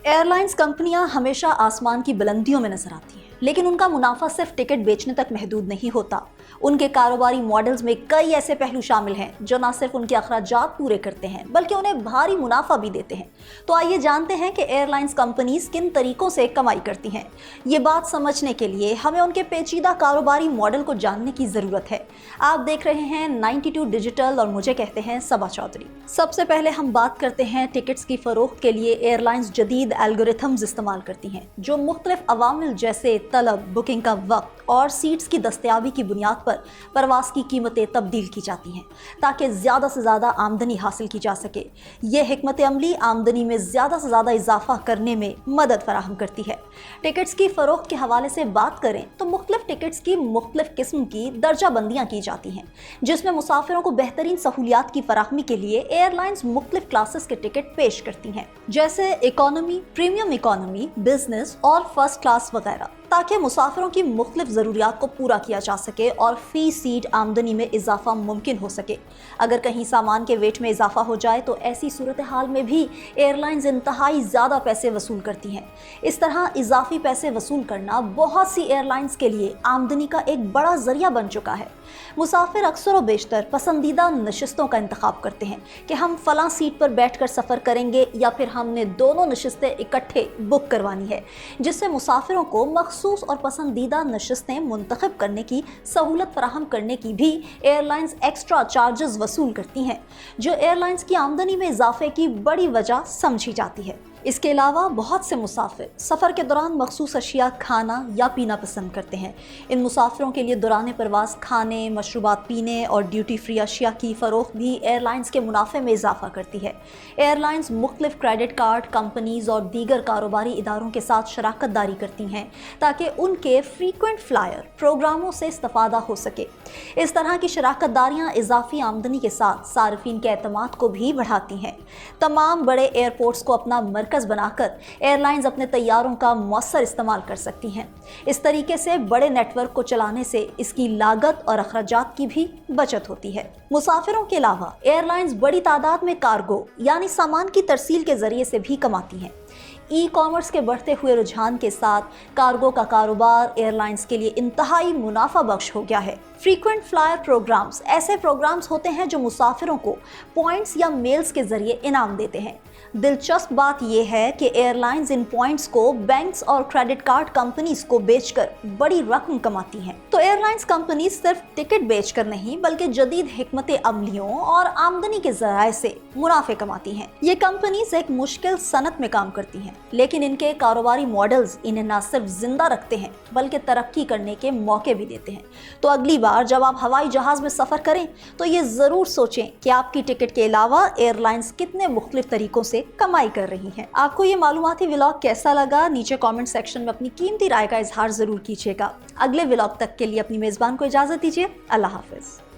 Airlines कंपनियां हमेशा आसमान की बुलंदियों में नजर आती हैं, लेकिन उनका मुनाफा सिर्फ टिकट बेचने तक महदूद नहीं होता। उनके कारोबारी मॉडल्स में कई ऐसे पहलू शामिल हैं जो न सिर्फ उनके अखराजात पूरे करते हैं बल्कि उन्हें भारी मुनाफा भी देते हैं। तो आइए जानते हैं कि एयरलाइंस कंपनीज किन तरीकों से कमाई करती हैं। ये बात समझने के लिए हमें उनके पेचीदा कारोबारी मॉडल को जानने की जरूरत है। आप देख रहे हैं 92 डिजिटल और मुझे कहते हैं सबा चौधरी। सबसे पहले हम बात करते हैं टिकट्स की फरोख्त के लिए एयरलाइंस जदीद एल्गोरिथम्स इस्तेमाल करती हैं जो मुख्तलिफ अवामिल जैसे तलब, बुकिंग का वक्त और सीट्स की दस्तयाबी की बुनियाद पर परवास की कीमतें तब्दील की जाती हैं ताकि ज़्यादा से ज़्यादा आमदनी हासिल की जा सके। ये हिकमत अमली आमदनी में ज़्यादा से ज़्यादा इजाफा करने में मदद फराहम करती है। टिकट्स की फरोख्त के हवाले से बात करें तो मुख्तलिफ टिकट्स की मुख्तलिफ किस्म की दर्जा बंदियाँ की जाती हैं जिसमें मुसाफिरों को बेहतरीन सहूलियात की फराहमी के लिए एयरलाइंस मुख्तलिफ क्लासेस के टिकट पेश करती हैं जैसे इकोनॉमी, प्रीमियम इकोनॉमी, बिजनेस और फर्स्ट क्लास वगैरह, ताकि मुसाफिरों की मुख्तलिफ ज़रूरियात को पूरा किया जा सके और फी सीट आमदनी में इजाफा मुमकिन हो सके। अगर कहीं सामान के वेट में इजाफा हो जाए तो ऐसी सूरत हाल में भी एयरलाइंस इंतहाई ज़्यादा पैसे वसूल करती हैं। इस तरह इजाफी पैसे वसूल करना बहुत सी एयरलाइंस के लिए आमदनी का एक बड़ा जरिया बन चुका है। मुसाफिर अक्सर व बेशतर पसंदीदा नशिस्तों का इंतखाब करते हैं कि हम फलां सीट पर बैठकर सफ़र करेंगे या फिर हमने दोनों नशिस्तें इकट्ठे बुक करवानी है, जिससे मुसाफिरों को मखसूस और पसंदीदा नशिस्तें मुंतखब करने की सहूलत फराहम करने की भी एयरलाइंस एक्स्ट्रा चार्जेस वसूल करती हैं, जो एयरलाइंस की आमदनी में इजाफे की बड़ी वजह समझी जाती है। इसके अलावा बहुत से मुसाफिर सफ़र के दौरान मखसूस अशिया खाना या पीना पसंद करते हैं। इन मुसाफिरों के लिए दौरान प्रवास खाने, मशरूबात पीने और ड्यूटी फ्री अशिया की फ़रोख्त भी एयरलाइंस के मुनाफे में इजाफा करती है। एयरलाइंस मुख्तलिफ क्रेडिट कार्ड कंपनीज और दीगर कारोबारी इदारों के साथ शराकत दारी करती हैं ताकि उनके फ्रीक्वेंट फ्लायर प्रोग्रामों से इस्तेफादा हो सके। इस तरह की शराकत दारियाँ इजाफी आमदनी के साथ सार्फिन के एतमाद को भी बढ़ाती हैं। तमाम बड़े एयरपोर्ट्स को अपना मरकज़ बनाकर एयरलाइंस अपने तैयारों का मौसर इस्तेमाल कर सकती हैं। इस तरीके से बड़े नेटवर्क को चलाने से इसकी लागत और अखराजात की भी बचत होती है। मुसाफिरों के अलावा एयरलाइंस बड़ी तादाद में कार्गो यानी सामान की तरसील के जरिए से भी कमाती हैं। ई कॉमर्स के बढ़ते हुए रुझान के साथ कार्गो का कारोबार एयरलाइंस के लिए इंतहाई मुनाफा बख्श हो गया है। फ्रीक्वेंट फ्लायर प्रोग्राम्स ऐसे प्रोग्राम्स होते हैं जो मुसाफिरों को पॉइंट्स या मेल्स के जरिए इनाम देते हैं। दिलचस्प बात यह है कि एयरलाइंस इन पॉइंट्स को बैंक्स और क्रेडिट कार्ड कंपनीज को बेचकर बड़ी रकम कमाती हैं। तो एयरलाइंस कंपनीज सिर्फ टिकट बेचकर नहीं बल्कि जदीद हिकमत अमलियों और आमदनी के जराए से मुनाफे कमाती हैं। ये कंपनीज एक मुश्किल सनत में काम करती हैं, लेकिन इनके कारोबारी मॉडल्स इन्हें न सिर्फ जिंदा रखते हैं बल्कि तरक्की करने के मौके भी देते हैं। तो अगली बार जब आप हवाई जहाज में सफर करें तो ये जरूर सोचें कि आपकी टिकट के अलावा एयरलाइंस कितने मुख्तलिफ तरीकों से कमाई कर रही हैं। आपको ये मालूमाती व्लॉग कैसा लगा? नीचे कमेंट सेक्शन में अपनी कीमती राय का इजहार जरूर कीजिएगा। अगले व्लॉग तक के लिए अपनी मेजबान को इजाजत दीजिए। अल्लाह हाफिज।